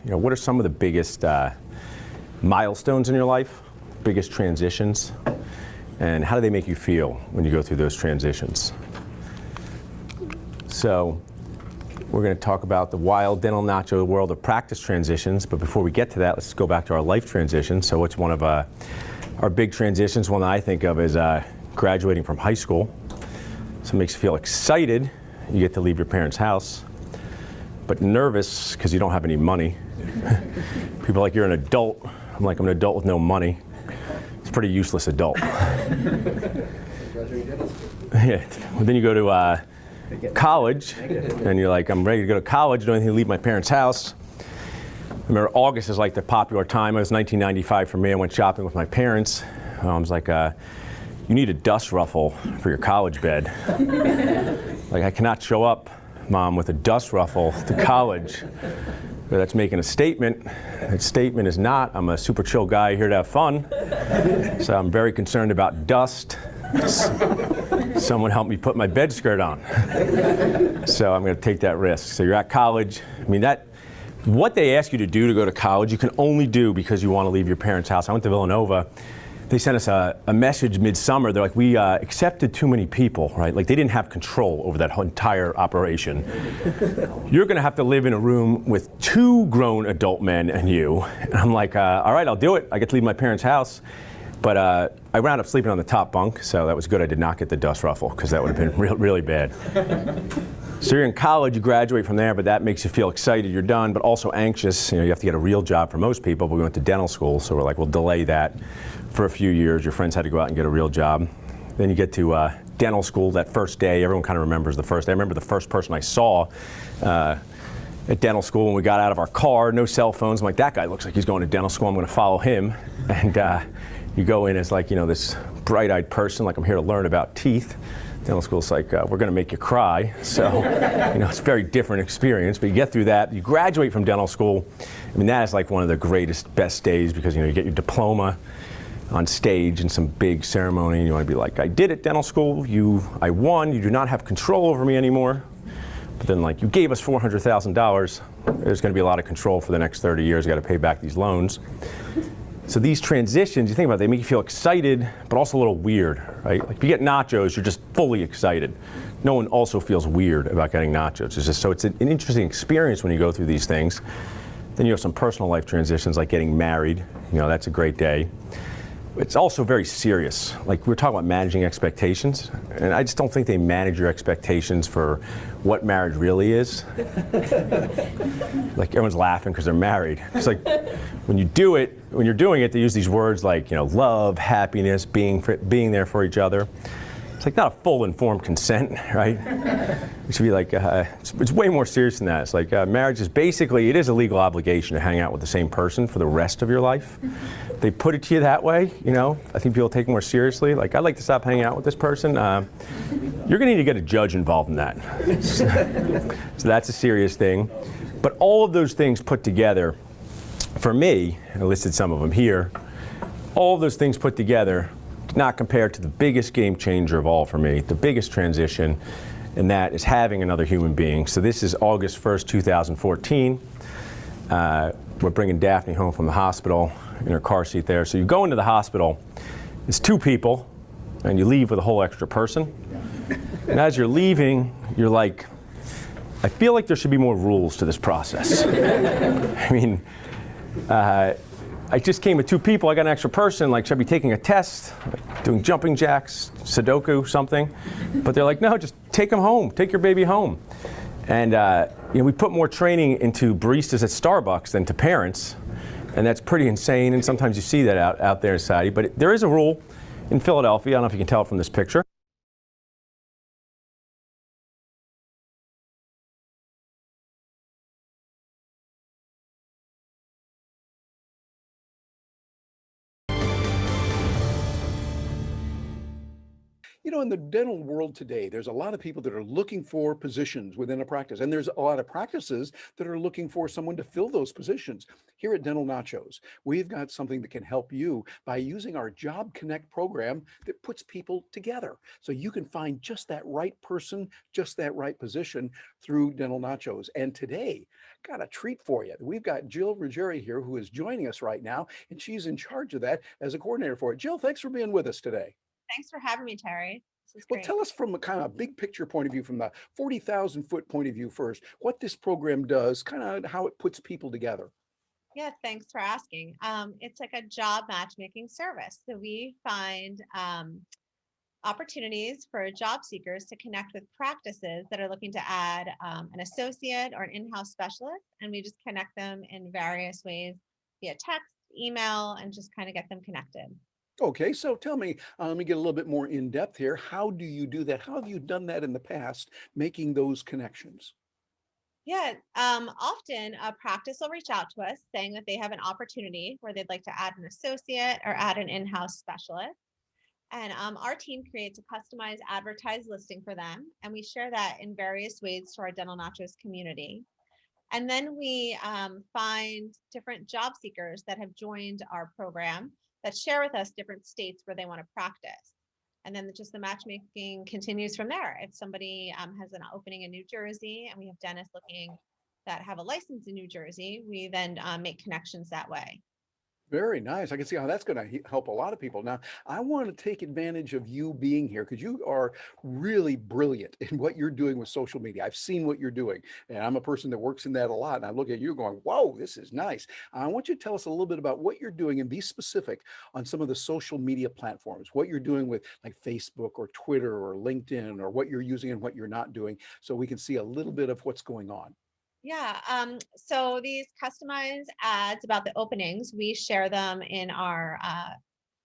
what are some of the biggest milestones in your life, biggest transitions, and how do they make you feel when you go through those transitions? So we're going to talk about the wild dental nacho world of practice transitions, but before we get to that, let's go back to our life transitions. So what's one of our big transitions? One that I think of is graduating from high school. So it makes you feel excited. You get to leave your parents' house, but nervous because you don't have any money. People are like, you're an adult. I'm like, I'm an adult with no money. It's a pretty useless adult. Yeah. Well, then you go to college, and you're like, I'm ready to go to college. Don't need to leave my parents' house. I remember August is like the popular time. It was 1995 for me. I went shopping with my parents. I was like, you need a dust ruffle for your college bed. Like, I cannot show up, Mom, with a dust ruffle to college. But that's making a statement. That statement is not, I'm a super chill guy here to have fun. So I'm very concerned about dust. Someone help me put my bed skirt on. So I'm going to take that risk. So you're at college. I mean, what they ask you to do to go to college, you can only do because you want to leave your parents' house. I went to Villanova. They sent us a message midsummer. They're like, we accepted too many people, right? Like, they didn't have control over that whole entire operation. You're going to have to live in a room with 2 grown adult men and you. And I'm like, all right, I'll do it. I get to leave my parents' house. But I wound up sleeping on the top bunk, so that was good. I did not get the dust ruffle, because that would have been really bad. So you're in college, you graduate from there, but that makes you feel excited you're done, but also anxious. You have to get a real job for most people, but we went to dental school, so we're like, we'll delay that for a few years. Your friends had to go out and get a real job. Then you get to dental school that first day. Everyone kind of remembers the first day. I remember the first person I saw at dental school when we got out of our car, no cell phones. I'm like, that guy looks like he's going to dental school. I'm going to follow him. And you go in as like, this bright-eyed person, like I'm here to learn about teeth. Dental school's like, we're going to make you cry. So, it's a very different experience. But you get through that. You graduate from dental school. I mean, that is like one of the greatest, best days because, you get your diploma on stage in some big ceremony. And you want to be like, I did it, dental school. I won. You do not have control over me anymore. But then, like, you gave us $400,000. There's going to be a lot of control for the next 30 years. You got to pay back these loans. So these transitions, you think about it, they make you feel excited, but also a little weird, right? Like, if you get nachos, you're just fully excited. No one also feels weird about getting nachos. It's an interesting experience when you go through these things. Then you have some personal life transitions, like getting married. That's a great day. It's also very serious. Like, we're talking about managing expectations, and I just don't think they manage your expectations for what marriage really is. Like, everyone's laughing because they're married. It's like, when you're doing it, they use these words like, love, happiness, being there for each other. It's like not a full informed consent, right? It should be like, it's way more serious than that. It's like marriage is basically, it is a legal obligation to hang out with the same person for the rest of your life. They put it to you that way, I think people take it more seriously. Like, I'd like to stop hanging out with this person. You're going to need to get a judge involved in that. So that's a serious thing. But all of those things put together, for me, I listed some of them here, all of those things put together, not compared to the biggest game changer of all for me, the biggest transition, and that is having another human being. So this is August 1st, 2014. We're bringing Daphne home from the hospital in her car seat there. So you go into the hospital, it's 2 people, and you leave with a whole extra person. And as you're leaving, you're like, I feel like there should be more rules to this process. I mean, I just came with 2 people, I got an extra person, like, should I be taking a test, like doing jumping jacks, Sudoku, something? But they're like, no, just take them home, take your baby home. And we put more training into baristas at Starbucks than to parents, and that's pretty insane, and sometimes you see that out there in society. But there is a rule in Philadelphia, I don't know if you can tell it from this picture. You know, in the dental world today, there's a lot of people that are looking for positions within a practice, and there's a lot of practices that are looking for someone to fill those positions. Here at Dental Nachos, we've got something that can help you by using our Job Connect program that puts people together. So you can find just that right person, just that right position through Dental Nachos. And today, got a treat for you. We've got Jill Ruggieri here who is joining us right now, and she's in charge of that as a coordinator for it. Jill, thanks for being with us today. Thanks for having me, Terry. This is Well, great. tell us from a kind of big picture point of view, from the 40,000-foot point of view first, what this program does, kind of how it puts people together. Yeah, thanks for asking. It's like a job matchmaking service. So we find opportunities for job seekers to connect with practices that are looking to add an associate or an in-house specialist, and we just connect them in various ways via text, email, and just kind of get them connected. Okay, so tell me, let me get a little bit more in depth here. How do you do that? How have you done that in the past, making those connections? Yeah, often a practice will reach out to us saying that they have an opportunity where they'd like to add an associate or add an in-house specialist. And our team creates a customized advertised listing for them. And we share that in various ways to our Dental Nachos community. And then we find different job seekers that have joined our program that share with us different states where they want to practice. And then just the matchmaking continues from there. If somebody has an opening in New Jersey and we have dentists looking that have a license in New Jersey, we then make connections that way. Very nice. I can see how that's going to help a lot of people. Now, I want to take advantage of you being here because you are really brilliant in what you're doing with social media. I've seen what you're doing, and I'm a person that works in that a lot. And I look at you going, whoa, this is nice. I want you to tell us a little bit about what you're doing and be specific on some of the social media platforms, what you're doing with like Facebook or Twitter or LinkedIn, or what you're using and what you're not doing, so we can see a little bit of what's going on. Yeah, so these customized ads about the openings, we share them in our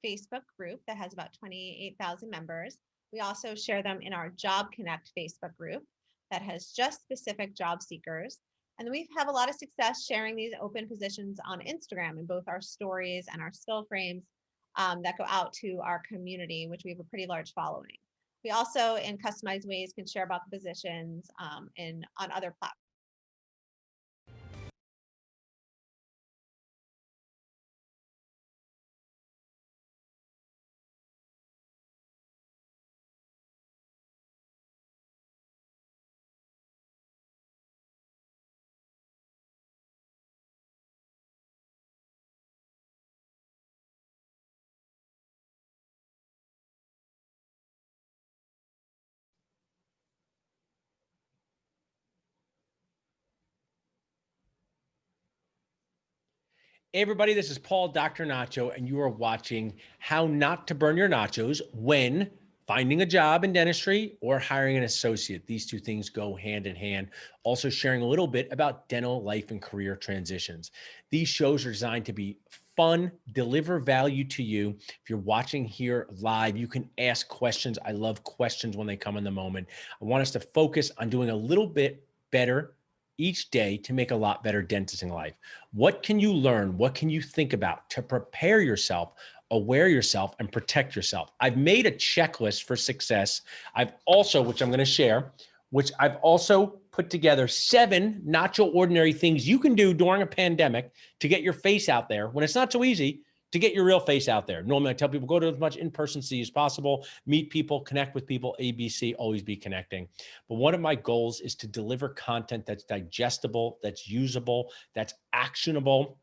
Facebook group that has about 28,000 members. We also share them in our Job Connect Facebook group that has just specific job seekers. And we have a lot of success sharing these open positions on Instagram in both our stories and our still frames that go out to our community, which we have a pretty large following. We also, in customized ways, can share about the positions on other platforms. Hey everybody, this is Paul, Dr. Nacho, and you are watching How Not to Burn Your Nachos when finding a job in dentistry or hiring an associate. These two things go hand in hand. Also sharing a little bit about dental life and career transitions. These shows are designed to be fun, deliver value to you. If you're watching here live, you can ask questions. I love questions when they come in the moment. I want us to focus on doing a little bit better each day to make a lot better dentist in life. What can you learn? What can you think about to prepare yourself, aware yourself, and protect yourself? I've made a checklist for success. I've also, which I'm going to share, which I've also put together 7 not so ordinary things you can do during a pandemic to get your face out there when it's not so easy to get your real face out there. Normally, I tell people go to as much in-person see as possible, meet people, connect with people, ABC, always be connecting. But one of my goals is to deliver content that's digestible, that's usable, that's actionable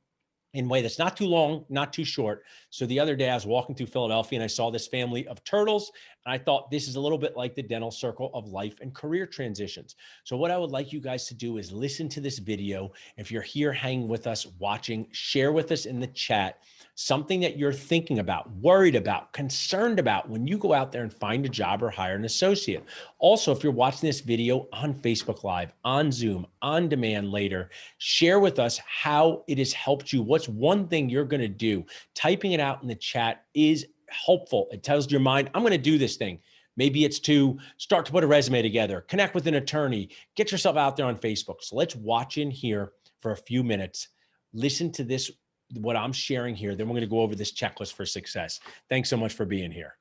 in a way that's not too long, not too short. So the other day I was walking through Philadelphia and I saw this family of turtles. And I thought this is a little bit like the dental circle of life and career transitions. So what I would like you guys to do is listen to this video. If you're here hanging with us, watching, share with us in the chat something that you're thinking about, worried about, concerned about when you go out there and find a job or hire an associate. Also, if you're watching this video on Facebook Live, on Zoom, on demand later, share with us how it has helped you. What's one thing you're going to do? Typing it out in the chat is helpful. It tells your mind, I'm going to do this thing. Maybe it's to start to put a resume together, connect with an attorney, get yourself out there on Facebook. So let's watch in here for a few minutes. Listen to this, what I'm sharing here. Then we're going to go over this checklist for success. Thanks so much for being here.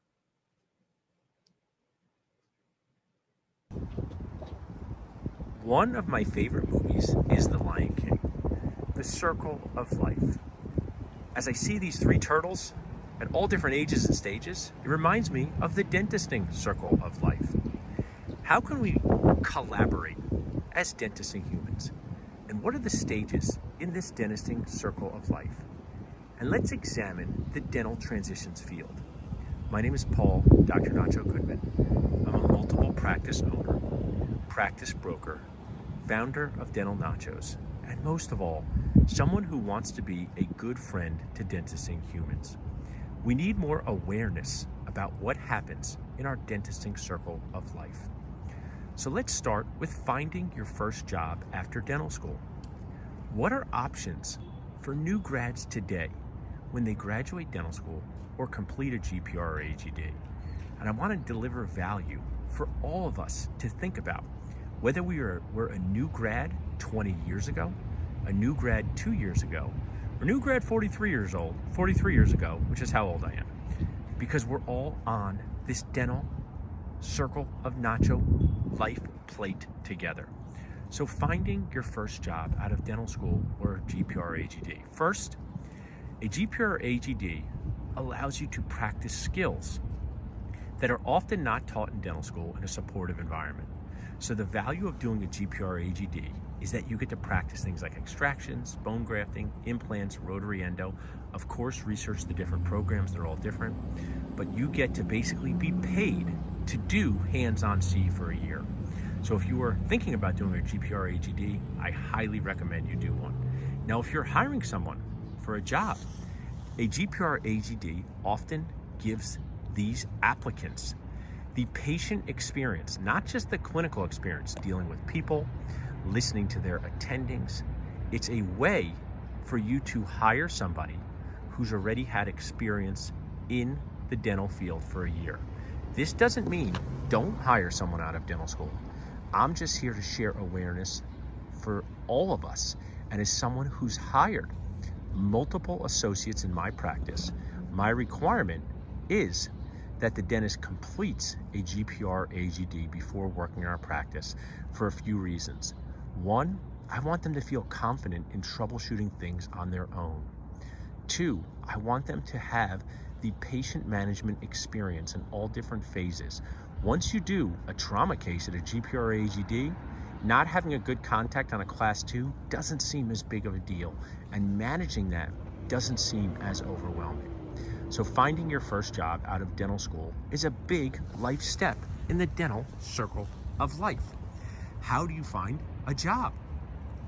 One of my favorite movies is The Lion King, The Circle of Life. As I see these three turtles at all different ages and stages, it reminds me of the dentisting circle of life. How can we collaborate as dentisting humans? And what are the stages in this dentisting circle of life? And let's examine the dental transitions field. My name is Paul, Dr. Nacho Goodman. I'm a multiple practice owner, practice broker, founder of Dental Nachos, and most of all, someone who wants to be a good friend to dentisting humans. We need more awareness about what happens in our dentisting circle of life. So let's start with finding your first job after dental school. What are options for new grads today when they graduate dental school or complete a Gpr or Agd? And I want to deliver value for all of us to think about, whether we're a new grad 20 years ago, a new grad 2 years ago, or new grad 43 years ago, which is how old I am, because we're all on this dental circle of nacho life plate together. So finding your first job out of dental school or Gpr Agd. First, a Gpr Agd allows you to practice skills that are often not taught in dental school in a supportive environment. So the value of doing a Gpr Agd is that you get to practice things like extractions, bone grafting, implants, rotary endo. Of course, research the different programs, they're all different, but you get to basically be paid to do hands-on C for a year. So if you are thinking about doing a Gpr Agd, I highly recommend you do one. Now, if you're hiring someone for a job, a Gpr Agd often gives these applicants the patient experience, not just the clinical experience, dealing with people, listening to their attendings. It's a way for you to hire somebody who's already had experience in the dental field for a year. This doesn't mean don't hire someone out of dental school. I'm just here to share awareness for all of us. And as someone who's hired multiple associates in my practice, my requirement is that the dentist completes a Gpr Agd before working in our practice for a few reasons. One, I want them to feel confident in troubleshooting things on their own. Two, I want them to have the patient management experience in all different phases. Once you do a trauma case at a Gpr Agd, not having a good contact on a class 2 doesn't seem as big of a deal, and managing that doesn't seem as overwhelming. So finding your first job out of dental school is a big life step in the dental circle of life. How do you find a job?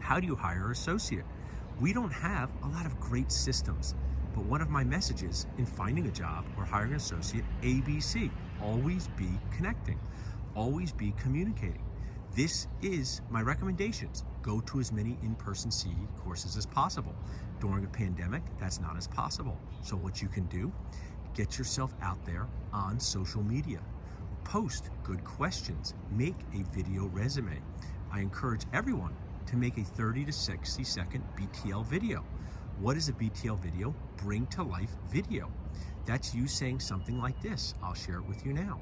How do you hire an associate? We don't have a lot of great systems, but one of my messages in finding a job or hiring an associate, ABC, always be connecting, always be communicating. This is my recommendations. Go to as many in-person CE courses as possible. During a pandemic, that's not as possible. So what you can do, get yourself out there on social media. Post good questions. Make a video resume. I encourage everyone to make a 30 to 60 second BTL video. What is a BTL video? Bring to life video. That's you saying something like this. I'll share it with you now.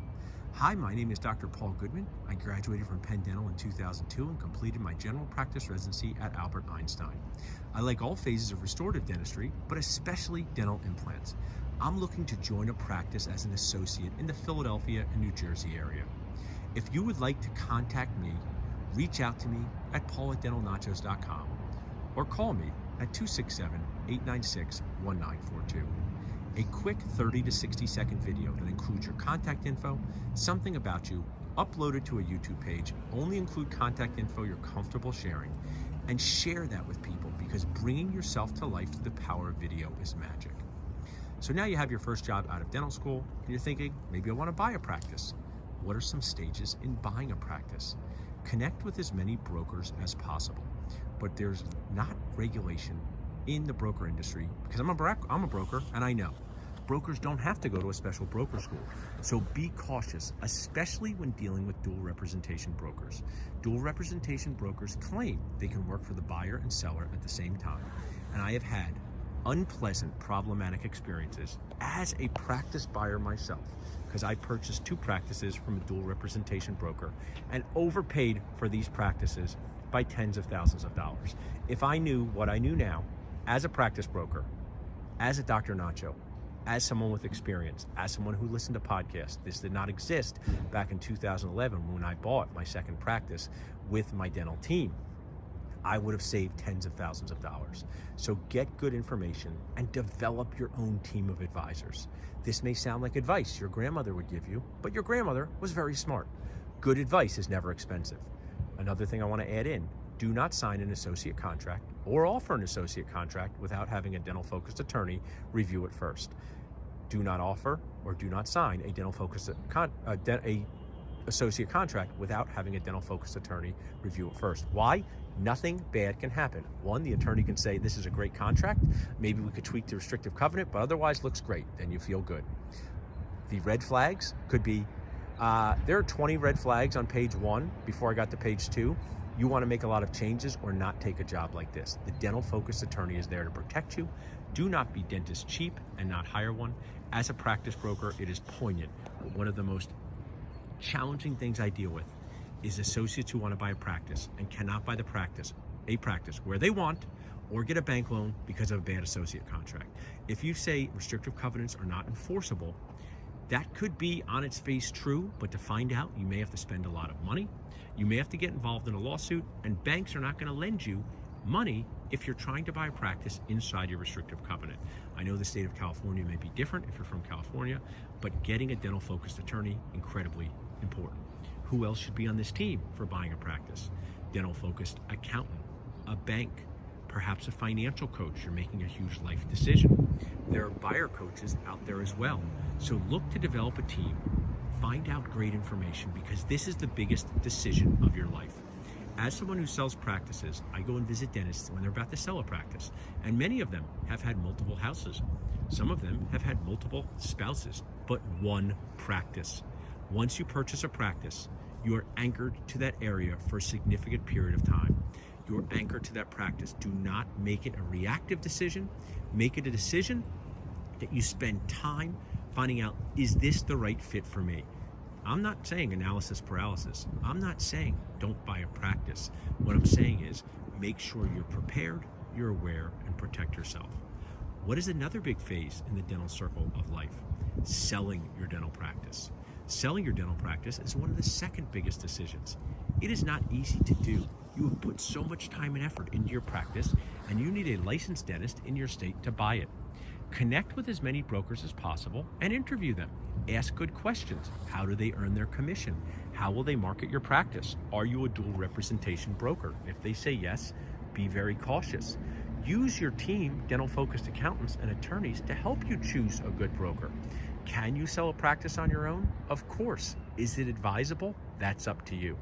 Hi, my name is Dr. Paul Goodman. I graduated from Penn Dental in 2002 and completed my general practice residency at Albert Einstein. I like all phases of restorative dentistry, but especially dental implants. I'm looking to join a practice as an associate in the Philadelphia and New Jersey area. If you would like to contact me, reach out to me at paul@dentalnachos.com or call me at 267-896-1942. A quick 30 to 60 second video that includes your contact info, something about you, uploaded to a YouTube page. Only include contact info you're comfortable sharing, and share that with people, because bringing yourself to life through the power of video is magic. So now you have your first job out of dental school, and you're thinking, maybe I want to buy a practice. What are some stages in buying a practice? Connect with as many brokers as possible, but there's not regulation in the broker industry, because I'm a broker, and I know brokers don't have to go to a special broker school. So be cautious, especially when dealing with dual representation brokers. Dual representation brokers claim they can work for the buyer and seller at the same time. And I have had unpleasant, problematic experiences as a practice buyer myself, because I purchased 2 practices from a dual representation broker and overpaid for these practices by tens of thousands of dollars. If I knew what I knew now as a practice broker, as a Dr. Nacho, as someone with experience, as someone who listened to podcasts, this did not exist back in 2011 when I bought my second practice with my dental team, I would have saved tens of thousands of dollars. So get good information and develop your own team of advisors. This may sound like advice your grandmother would give you, but your grandmother was very smart. Good advice is never expensive. Another thing I want to add in, do not sign an associate contract or offer an associate contract without having a dental-focused attorney review it first. Do not offer or do not sign a dental-focused associate contract without having a dental-focused attorney review it first. Why? Nothing bad can happen. One, the attorney can say, this is a great contract. Maybe we could tweak the restrictive covenant, but otherwise looks great. Then you feel good. The red flags could be, there are 20 red flags on page 1 before I got to page 2. You want to make a lot of changes or not take a job like this. The dental-focused attorney is there to protect you. Do not be dentist cheap and not hire one. As a practice broker, it is poignant. But one of the most challenging things I deal with is associates who want to buy a practice and cannot buy a practice where they want or get a bank loan because of a bad associate contract. If you say restrictive covenants are not enforceable, that could be on its face true, but to find out, you may have to spend a lot of money. You may have to get involved in a lawsuit, and banks are not going to lend you money if you're trying to buy a practice inside your restrictive covenant. I know the state of California may be different if you're from California, but getting a dental-focused attorney, incredibly important. Who else should be on this team for buying a practice? Dental-focused accountant, a bank, perhaps a financial coach. You're making a huge life decision. There are buyer coaches out there as well. So look to develop a team, find out great information, because this is the biggest decision of your life. As someone who sells practices, I go and visit dentists when they're about to sell a practice, and many of them have had multiple houses. Some of them have had multiple spouses, but one practice. Once you purchase a practice, you are anchored to that area for a significant period of time. You are anchored to that practice. Do not make it a reactive decision. Make it a decision that you spend time finding out, is this the right fit for me? I'm not saying analysis paralysis. I'm not saying don't buy a practice. What I'm saying is make sure you're prepared, you're aware, and protect yourself. What is another big phase in the dental circle of life? Selling your dental practice. Selling your dental practice is one of the second biggest decisions. It is not easy to do. You have put so much time and effort into your practice, and you need a licensed dentist in your state to buy it. Connect with as many brokers as possible and interview them. Ask good questions. How do they earn their commission? How will they market your practice? Are you a dual representation broker? If they say yes, be very cautious. Use your team, dental-focused accountants and attorneys, to help you choose a good broker. Can you sell a practice on your own? Of course. Is it advisable? That's up to you.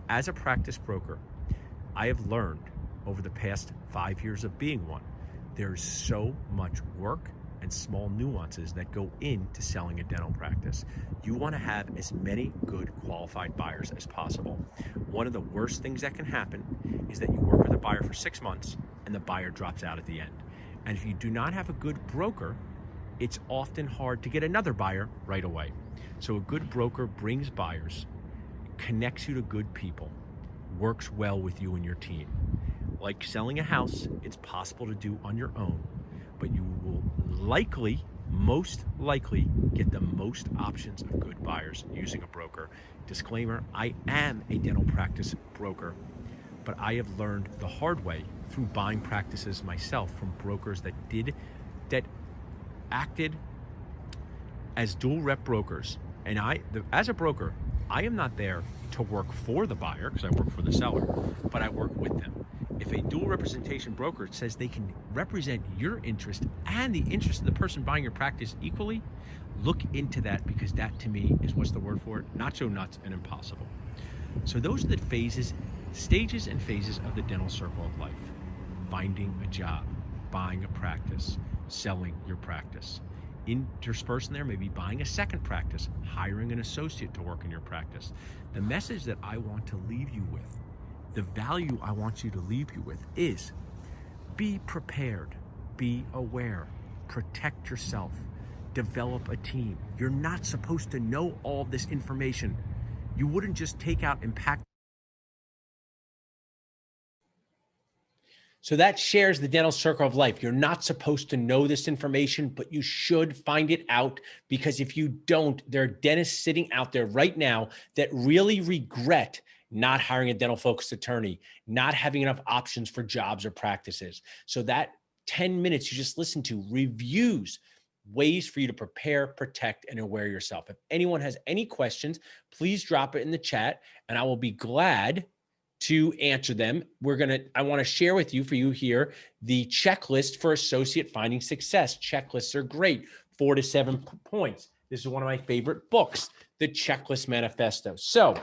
As a practice broker, I have learned over the past 5 years of being one, there's so much work and small nuances that go into selling a dental practice. You want to have as many good qualified buyers as possible. One of the worst things that can happen is that you work with a buyer for 6 months and the buyer drops out at the end. And if you do not have a good broker, it's often hard to get another buyer right away. So a good broker brings buyers, connects you to good people, works well with you and your team. Like selling a house, it's possible to do on your own, but you will most likely get the most options of good buyers using a broker. Disclaimer, I am a dental practice broker, but I have learned the hard way through buying practices myself from brokers that acted as dual rep brokers. And as a broker, I am not there to work for the buyer, because I work for the seller, but I work with them. If a dual representation broker says they can represent your interest and the interest of the person buying your practice equally, look into that, because that to me is, what's the word for it? Not so nuts and impossible. So those are the stages and phases of the dental circle of life. Finding a job, buying a practice, selling your practice. Interspersed in there, maybe buying a second practice, hiring an associate to work in your practice. The message that I want to leave you with, the value I want you to leave you with, is be prepared, be aware, protect yourself, develop a team. You're not supposed to know all this information. You wouldn't just take out impact. So that shares the dental circle of life. You're not supposed to know this information, but you should find it out, because if you don't, there are dentists sitting out there right now that really regret not hiring a dental focused attorney, not having enough options for jobs or practices. So that 10 minutes you just listened to reviews ways for you to prepare, protect, and aware yourself. If anyone has any questions, please drop it in the chat and I will be glad to answer them. I want to share with you, for you here, the checklist for associate finding success. Checklists are great, 4 to 7 points. This is one of my favorite books, the Checklist Manifesto. So,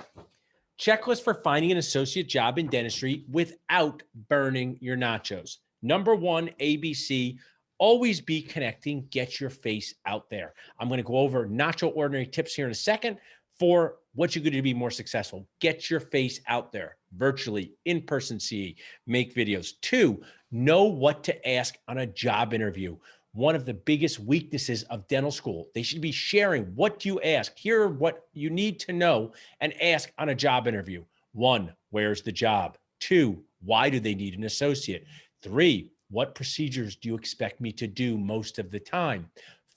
checklist for finding an associate job in dentistry without burning your nachos. Number 1, ABC, always be connecting, get your face out there. I'm going to go over not so ordinary tips here in a second for what you could do to be more successful. Get your face out there, virtually, in-person CE, make videos. 2, know what to ask on a job interview. One of the biggest weaknesses of dental school. They should be sharing, what do you ask? Here are what you need to know and ask on a job interview. 1, where's the job? 2, why do they need an associate? 3, what procedures do you expect me to do most of the time?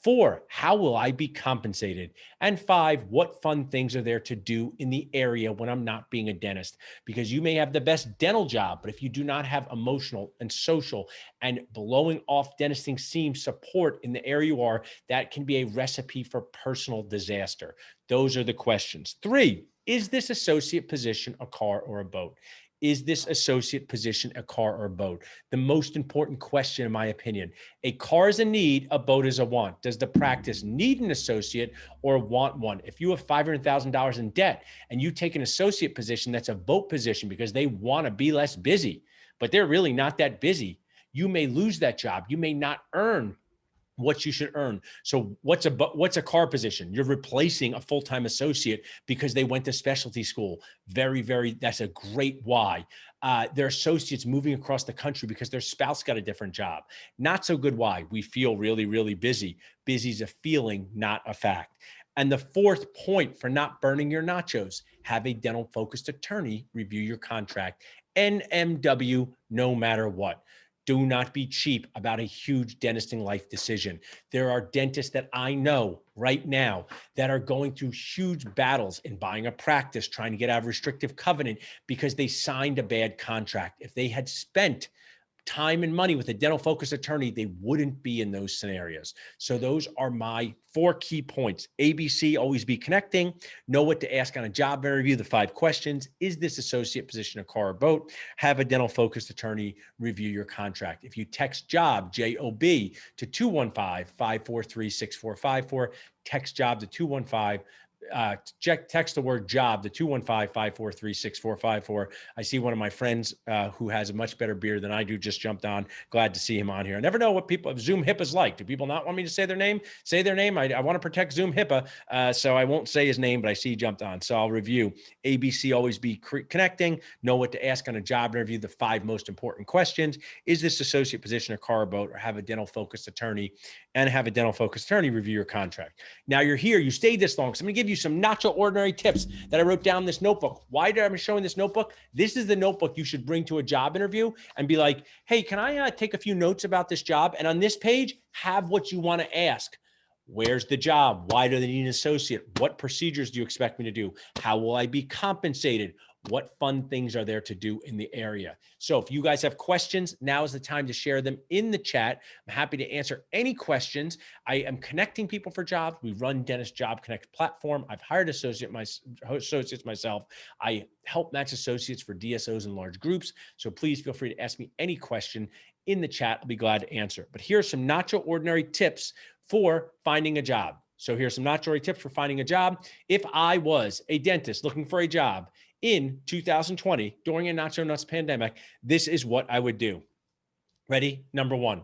4, how will I be compensated? And 5, what fun things are there to do in the area when I'm not being a dentist? Because you may have the best dental job, but if you do not have emotional and social and blowing off dentisting seam support in the area you are, that can be a recipe for personal disaster. Those are the questions. 3, is this associate position a car or a boat? Is this associate position a car or a boat? The most important question, in my opinion. A car is a need, a boat is a want. Does the practice need an associate or want one? If you have $500,000 in debt and you take an associate position that's a boat position because they want to be less busy, but they're really not that busy, you may lose that job. You may not earn what you should earn. So what's a car position? You're replacing a full-time associate because they went to specialty school. That's a great why. They're associates moving across the country because their spouse got a different job. Not so good why. We feel really, really busy. Busy is a feeling, not a fact. And the 4th point for not burning your nachos, have a dental focused attorney review your contract. NMW, no matter what. Do not be cheap about a huge dentisting life decision. There are dentists that I know right now that are going through huge battles in buying a practice, trying to get out of restrictive covenant because they signed a bad contract. If they had spent time and money with a dental focused attorney, they wouldn't be in those scenarios. So those are my 4 key points. ABC, always be connecting, know what to ask on a job interview, the 5 questions. Is this associate position a car or boat? Have a dental focused attorney review your contract. If you text job, J-O-B, to 215-543-6454, text job to 215, text the word job to 215-543-6454. I see one of my friends who has a much better beard than I do just jumped on. Glad to see him on here. I never know what people, Zoom HIPAA is like. Do people not want me to say their name? Say their name. I want to protect Zoom HIPAA, so I won't say his name, but I see he jumped on. So I'll review. ABC, always be connecting. Know what to ask on a job interview. The 5 most important questions. Is this associate position a car or boat? Or have a dental focused attorney, and have a dental focused attorney review your contract. Now you're here. You stayed this long. So I'm going to give you some not so ordinary tips that I wrote down in this notebook. Why did I showing this notebook? This is the notebook you should bring to a job interview and be like, hey, can I take a few notes about this job? And on this page, have what you want to ask. Where's the job? Why do they need an associate? What procedures do you expect me to do? How will I be compensated? What fun things are there to do in the area? So if you guys have questions, now is the time to share them in the chat. I'm happy to answer any questions. I am connecting people for jobs. We run Dentist Job Connect platform. I've hired associates myself. I help match associates for DSOs and large groups. So please feel free to ask me any question in the chat. I'll be glad to answer. But here are some not so ordinary tips for finding a job. So here's some not so ordinary tips for finding a job. If I was a dentist looking for a job in 2020 during a not so nuts pandemic, this is what I would do. Ready? Number 1,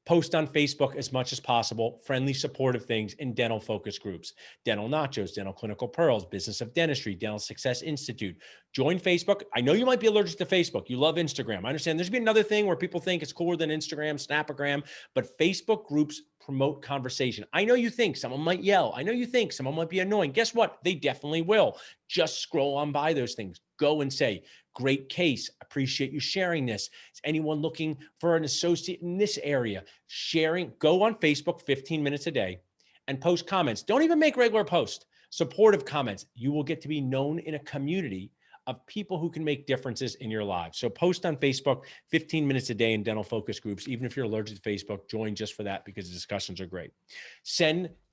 Post on Facebook as much as possible, friendly, supportive things in dental focus groups. Dental Nachos, Dental Clinical Pearls, Business of Dentistry, Dental Success Institute. Join Facebook. I know you might be allergic to Facebook. You love Instagram. I understand there's been another thing where people think it's cooler than Instagram, Snapagram, but Facebook groups promote conversation. I know you think someone might yell. I know you think someone might be annoying. Guess what? They definitely will. Just scroll on by those things. Go and say, great case. Appreciate you sharing this. Is anyone looking for an associate in this area? Sharing, go on Facebook 15 minutes a day and post comments. Don't even make regular posts, supportive comments. You will get to be known in a community of people who can make differences in your lives. So post on Facebook 15 minutes a day in dental focus groups. Even if you're allergic to Facebook, join just for that because the discussions are great.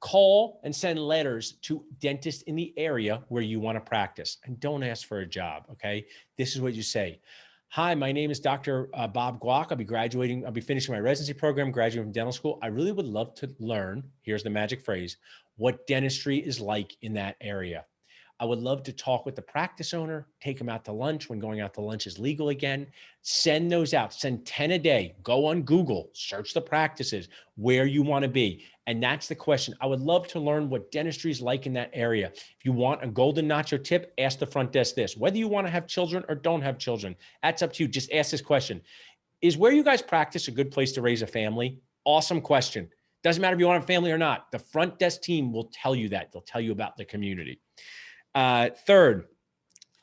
Call and send letters to dentists in the area where you want to practice, and don't ask for a job. Okay. This is what you say. Hi, my name is Dr. Bob Glock. I'll be finishing my residency program, graduating from dental school. I really would love to learn, here's the magic phrase, what dentistry is like in that area. I would love to talk with the practice owner, take them out to lunch when going out to lunch is legal again. Send those out, send 10 a day. Go on Google, search the practices, where you want to be. And that's the question. I would love to learn what dentistry is like in that area. If you want a golden nacho tip, ask the front desk this. Whether you want to have children or don't have children, that's up to you. Just ask this question. Is where you guys practice a good place to raise a family? Awesome question. Doesn't matter if you want a family or not. The front desk team will tell you that. They'll tell you about the community. Third,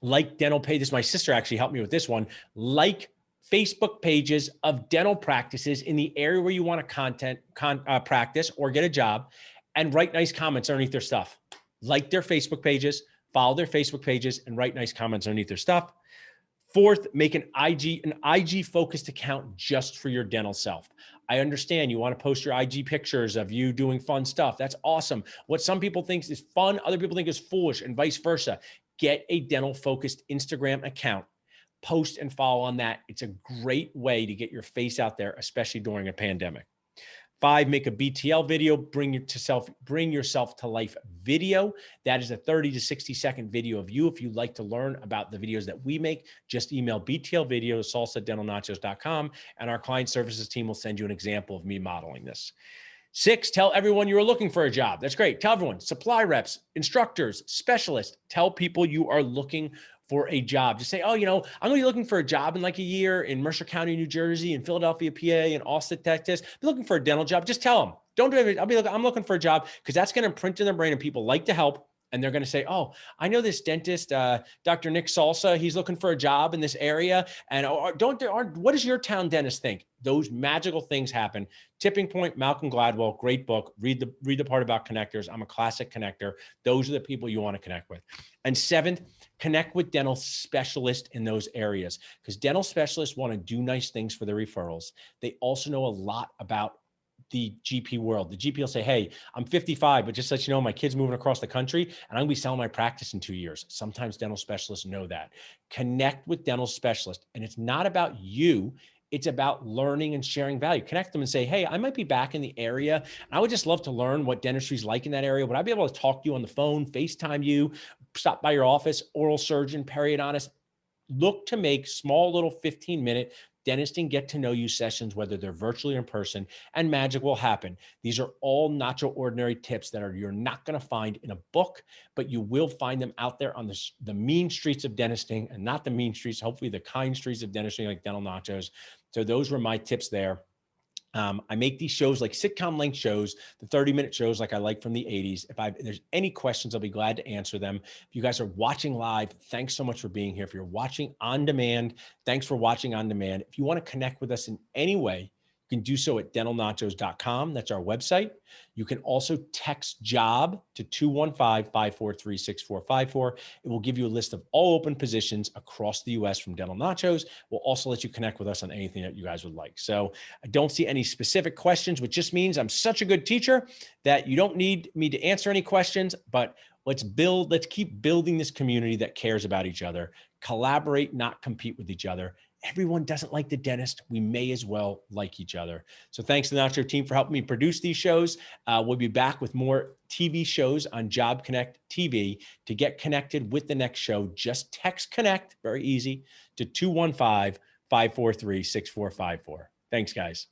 like dental pages. My sister actually helped me with this one. Like Facebook pages of dental practices in the area where you want to practice or get a job, and write nice comments underneath their stuff. Like their Facebook pages, follow their Facebook pages, and write nice comments underneath their stuff. Fourth, make an IG focused account just for your dental self. I understand you want to post your IG pictures of you doing fun stuff. That's awesome. What some people think is fun, other people think is foolish, and vice versa. Get a dental focused Instagram account. Post and follow on that. It's a great way to get your face out there, especially during a pandemic. 5, make a BTL video, bring yourself to life video. That is a 30 to 60-second video of you. If you'd like to learn about the videos that we make, just email btlvideos@salsadentalnachos.com, and our client services team will send you an example of me modeling this. 6, tell everyone you are looking for a job. That's great. Tell everyone, supply reps, instructors, specialists. Tell people you are looking for a job. Just say, oh, I'm going to be looking for a job in like a year in Mercer County, New Jersey, in Philadelphia, PA, in Austin, Texas. Be looking for a dental job. Just tell them. Don't do it. I'm looking for a job, because that's going to imprint in their brain, and people like to help. And they're going to say, oh, I know this dentist, Dr. Nick Salsa. He's looking for a job in this area. And what does your town dentist think? Those magical things happen. Tipping Point, Malcolm Gladwell, great book. Read the part about connectors. I'm a classic connector. Those are the people you want to connect with. And 7th, connect with dental specialists in those areas, because dental specialists want to do nice things for their referrals. They also know a lot about the GP world. The GP will say, hey, I'm 55, but just to let you know, my kid's moving across the country and I'm going to be selling my practice in 2 years. Sometimes dental specialists know that. Connect with dental specialists. And it's not about you. It's about learning and sharing value. Connect them and say, hey, I might be back in the area, and I would just love to learn what dentistry is like in that area. Would I be able to talk to you on the phone, FaceTime you, stop by your office, oral surgeon, periodontist? Look to make small little 15-minute dentist and get to know you sessions, whether they're virtually or in person, and magic will happen. These are all not your ordinary tips that you're not going to find in a book, but you will find them out there on the mean streets of dentisting, and not the mean streets, hopefully the kind streets of dentistry like Dental Nachos. So those were my tips there. I make these shows like sitcom length shows, the 30-minute shows like I like from the 80s. If there's any questions, I'll be glad to answer them. If you guys are watching live, thanks so much for being here. If you're watching on demand, thanks for watching on demand. If you want to connect with us in any way, you can do so at dentalnachos.com. That's our website. You can also text JOB to 215-543-6454. It will give you a list of all open positions across the US from Dental Nachos. We'll also let you connect with us on anything that you guys would like. So I don't see any specific questions, which just means I'm such a good teacher that you don't need me to answer any questions, but let's keep building this community that cares about each other, collaborate, not compete with each other. Everyone doesn't like the dentist. We may as well like each other. So thanks to the Nacho team for helping me produce these shows. We'll be back with more TV shows on Job Connect TV. To get connected with the next show, just text CONNECT, very easy, to 215-543-6454. Thanks, guys.